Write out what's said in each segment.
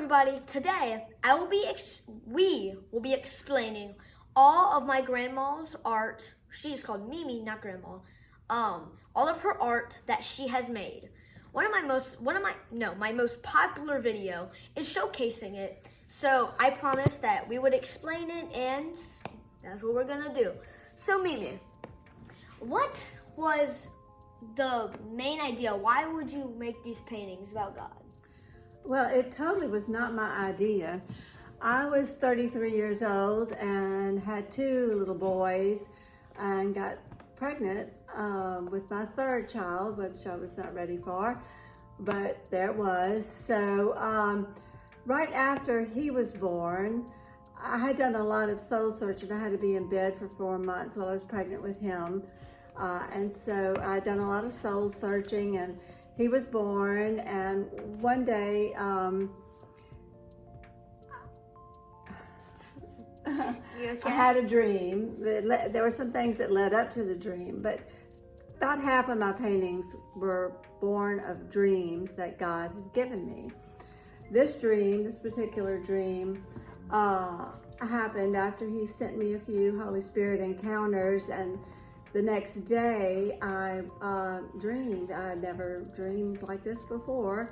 everybody. Today we will be explaining all of my grandma's art. She's called Mimi, not grandma. All of her art that she has made. My most popular video is showcasing it. So I promised that we would explain it, and that's what we're gonna do. So Mimi, what was the main idea? Why would you make these paintings about God? Well, it totally was not my idea. I was 33 years old and had two little boys and got pregnant with my third child, which I was not ready for, but there it was. So right after he was born, I had done a lot of soul searching. I had to be in bed for 4 months while I was pregnant with him. And so I'd done a lot of soul searching, and he was born, and one day, I had a dream. There were some things that led up to the dream, but about half of my paintings were born of dreams that God has given me. This particular dream, happened after he sent me a few Holy Spirit encounters, and the next day I dreamed. I had never dreamed like this before,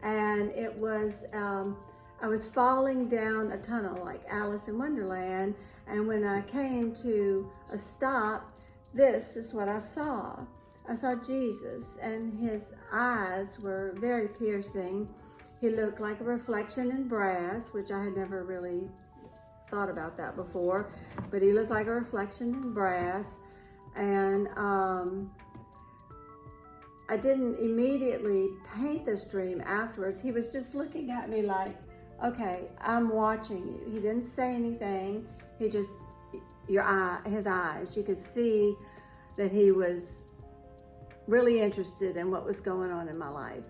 and it was I was falling down a tunnel like Alice in Wonderland, and when I came to a stop, this is what I saw. I saw Jesus, and his eyes were very piercing. He looked like a reflection in brass, which I had never really thought about that before, but he looked like a reflection in brass. And I didn't immediately paint this dream afterwards. He was just looking at me like, okay, I'm watching you. He didn't say anything. He just, his eyes, you could see that he was really interested in what was going on in my life.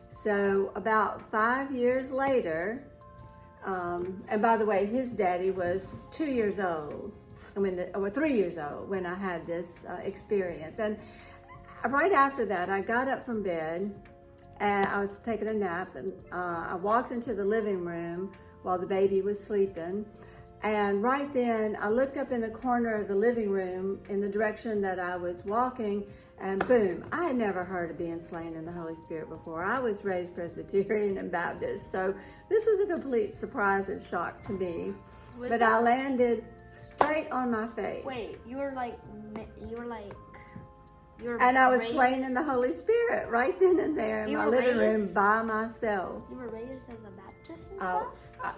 So about 5 years later, and by the way, his daddy was 2 years old. 3 years old when I had this experience. And right after that, I got up from bed and I was taking a nap, and I walked into the living room while the baby was sleeping. And right then I looked up in the corner of the living room in the direction that I was walking, and boom, I had never heard of being slain in the Holy Spirit before. I was raised Presbyterian and Baptist, so this was a complete surprise and shock to me. I landed straight on my face. Wait, you were and I was slain in the Holy Spirit right then and there in my living room by myself. You were raised as a Baptist and stuff?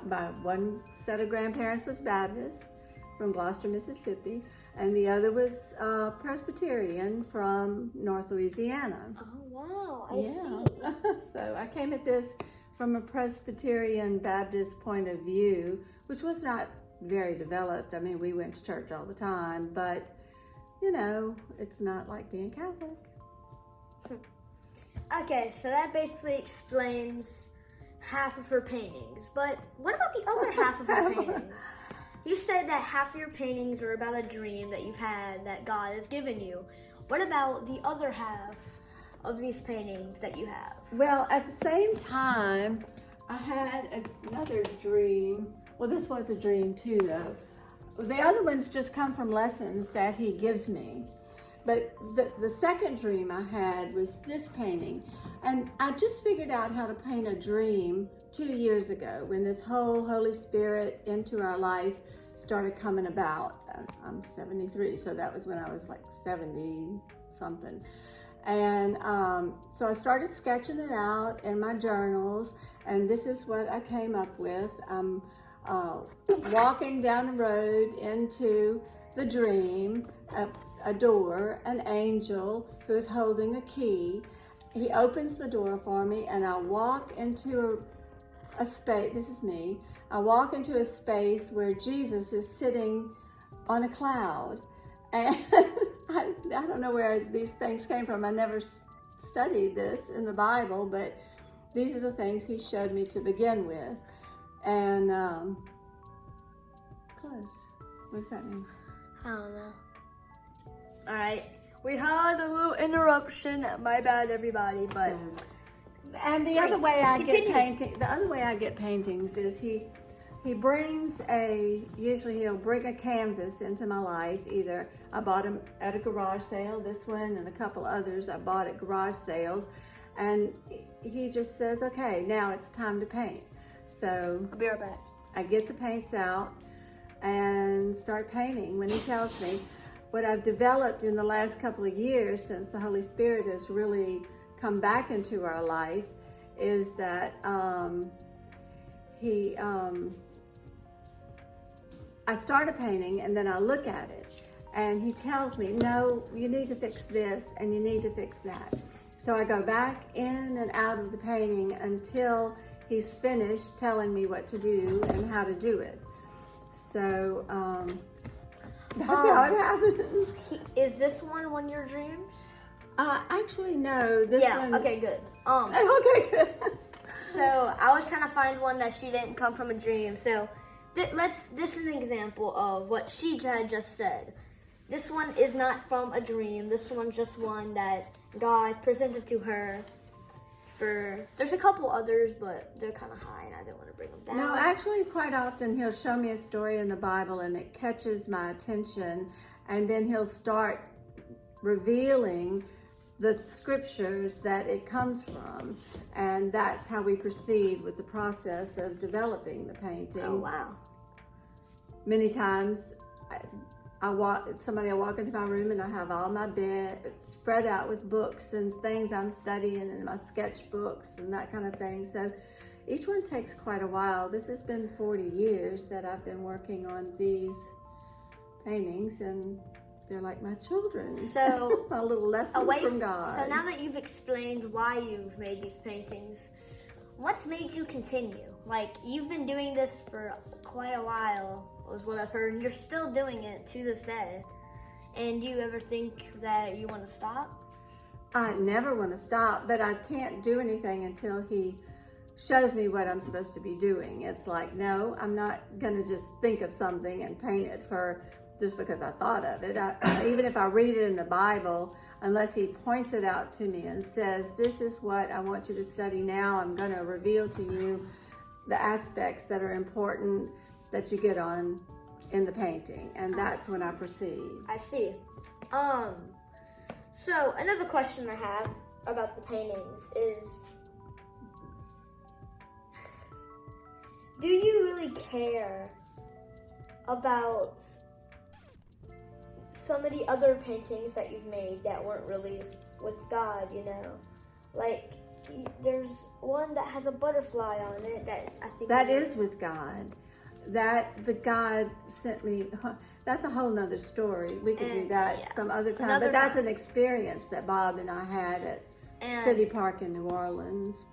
My one set of grandparents was Baptist from Gloucester, Mississippi, and the other was Presbyterian from North Louisiana. Oh, wow, I see. So I came at this from a Presbyterian Baptist point of view, which was not very developed. I mean, we went to church all the time, but you know, it's not like being Catholic. Okay, so that basically explains half of her paintings. But what about the other half of her paintings? You said that half of your paintings are about a dream that you've had that God has given you. What about the other half of these paintings that you have? Well, at the same time, I had another dream. Well, this was a dream too, though. The other ones just come from lessons that he gives me. But the second dream I had was this painting. And I just figured out how to paint a dream 2 years ago when this whole Holy Spirit into our life started coming about. I'm 73, so that was when I was like 70 something. And so I started sketching it out in my journals, and this is what I came up with. Walking down the road into the dream, a door, an angel who is holding a key. He opens the door for me, and I walk into a space. This is me. I walk into a space where Jesus is sitting on a cloud. And I don't know where these things came from. I never studied this in the Bible, but these are the things he showed me to begin with. And close. What does that mean? I don't know. All right, we had a little interruption. My bad, everybody. But And the other way I Continue. the other way I get paintings is he brings usually he'll bring a canvas into my life. Either I bought him at a garage sale, this one and a couple others I bought at garage sales, and he just says, okay, now it's time to paint. So I'll be right back. I get the paints out and start painting when he tells me. What I've developed in the last couple of years since the Holy Spirit has really come back into our life is that I start a painting and then I look at it and he tells me, no, you need to fix this and you need to fix that. So I go back in and out of the painting until he's finished telling me what to do and how to do it. So that's how it happens. Is this one of your dreams? Actually, no. This one. Okay, good. Okay, good. So I was trying to find one that she didn't come from a dream. So this is an example of what she had just said. This one is not from a dream. This one's just one that God presented to her. There's a couple others, but they're kind of high, and I didn't want to bring them down. No, actually, quite often he'll show me a story in the Bible, and it catches my attention, and then he'll start revealing the scriptures that it comes from, and that's how we proceed with the process of developing the painting. Oh, wow. Many times I walk into my room and I have all my bed spread out with books and things I'm studying and my sketchbooks and that kind of thing. So each one takes quite a while. This has been 40 years that I've been working on these paintings, and they're like my children. So my little lessons from God. So now that you've explained why you've made these paintings, what's made you continue? Like, you've been doing this for quite a while, was what I've heard, and you're still doing it to this day. And do you ever think that you want to stop? I never want to stop, but I can't do anything until he shows me what I'm supposed to be doing. It's like, no, I'm not going to just think of something and paint it just because I thought of it. Even if I read it in the Bible, unless he points it out to me and says, this is what I want you to study now, I'm going to reveal to you the aspects that are important that you get on in the painting, and that's when I proceed. I see. So another question I have about the paintings is, do you really care about some of the other paintings that you've made that weren't really with God, you know? Like, there's one that has a butterfly on it that I think... That is with God. That the God sent me, that's a whole nother story. We could do that some other time. But that's an experience that Bob and I had at City Park in New Orleans.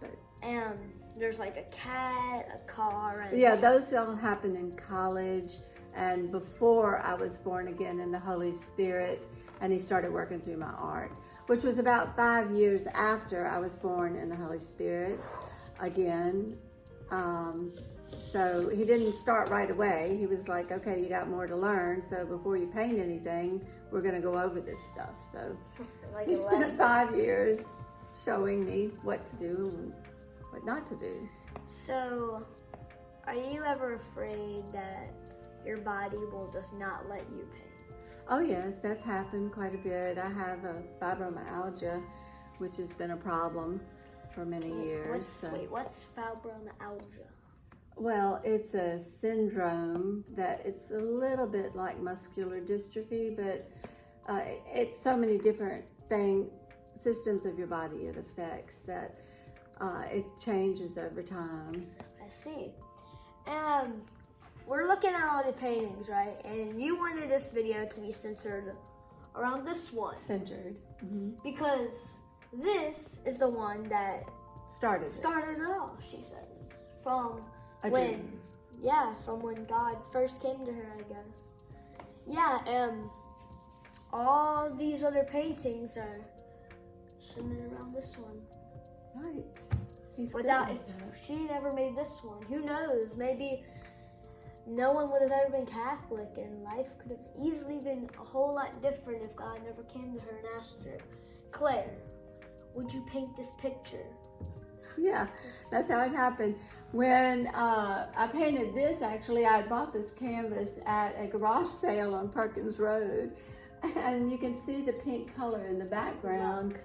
And there's like a cat, a car. And yeah, those all happened in college and before I was born again in the Holy Spirit, and he started working through my art, which was about 5 years after I was born in the Holy Spirit again. So he didn't start right away. He was like, okay, you got more to learn. So before you paint anything, we're going to go over this stuff. So like he spent 5 years showing me what to do and what not to do. So are you ever afraid that your body will just not let you paint? Oh yes, that's happened quite a bit. I have a fibromyalgia, which has been a problem for many years. What's fibromyalgia? Well, it's a syndrome that it's a little bit like muscular dystrophy, but it's so many different systems of your body it affects that it changes over time. I see. We're looking at all the paintings, right? And you wanted this video to be censored around this one. Censored. Mm-hmm. Because this is the one that started it all, she says. From when God first came to her, I guess. Yeah, all these other paintings are centered around this one. Right. If she never made this one, who knows? Maybe no one would have ever been Catholic, and life could have easily been a whole lot different if God never came to her and asked her, Claire, would you paint this picture? Yeah, that's how it happened. When I painted this, actually, I had bought this canvas at a garage sale on Perkins Road. And you can see the pink color in the background.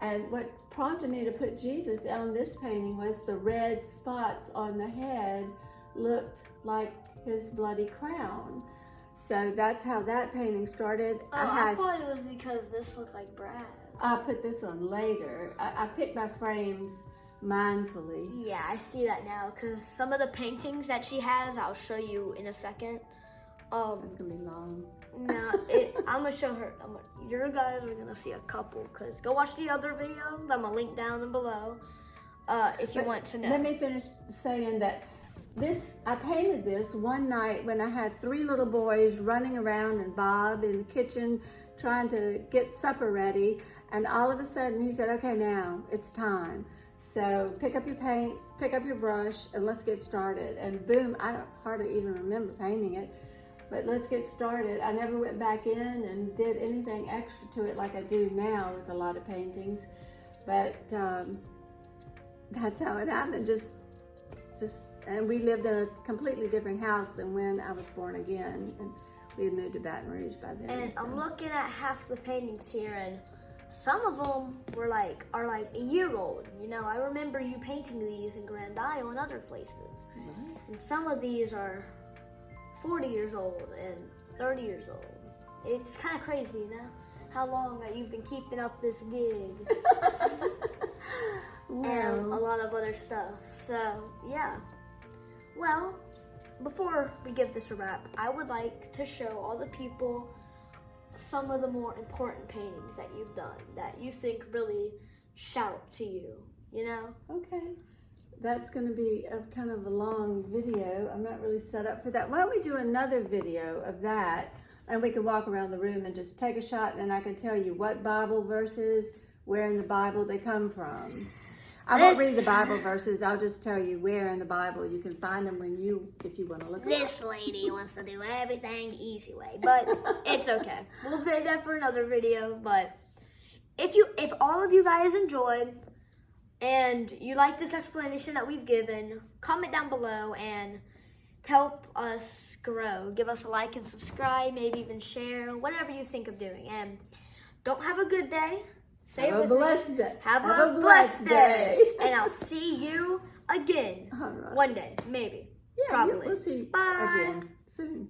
And what prompted me to put Jesus on this painting was the red spots on the head looked like his bloody crown. So that's how that painting started. I thought it was because this looked like Brad. I put this on later. I picked my frames mindfully. Yeah, I see that now because some of the paintings that she has, I'll show you in a second. It's gonna be long. No, I'm gonna show her. Your guys are gonna see a couple. Cause go watch the other video. I'm gonna link down below. If you want to know. Let me finish saying that I painted this one night when I had 3 little boys running around and Bob in the kitchen trying to get supper ready. And all of a sudden he said, "Okay, now it's time. So pick up your paints, pick up your brush, and let's get started." And boom, I don't hardly even remember painting it. But let's get started. I never went back in and did anything extra to it like I do now with a lot of paintings. But that's how it happened. And we lived in a completely different house than when I was born again. And we had moved to Baton Rouge by then. And so. I'm looking at half the paintings here, and some of them are like a year old. You know, I remember you painting these in Grand Isle and other places. Right. And some of these are 40 years old and 30 years old. It's kind of crazy, you know, how long that you've been keeping up this gig. And a lot of other stuff. So, yeah. Well, before we give this a wrap, I would like to show all the people some of the more important paintings that you've done that you think really shout to you, you know? Okay. That's going to be a kind of a long video. I'm not really set up for that. Why don't we do another video of that, and we can walk around the room and just take a shot, and I can tell you what Bible verses, where in the Bible they come from. I won't read the Bible verses. I'll just tell you where in the Bible you can find them if you want to look them up. This lady wants to do everything the easy way, but it's okay. We'll save that for another video. But if all of you guys enjoyed and you like this explanation that we've given, comment down below and help us grow. Give us a like and subscribe, maybe even share, whatever you think of doing. And don't have a good day. Say Have a blessed day. Have a blessed day. And I'll see you again All right. one day, maybe. Yeah, Probably. we'll see Bye. again soon.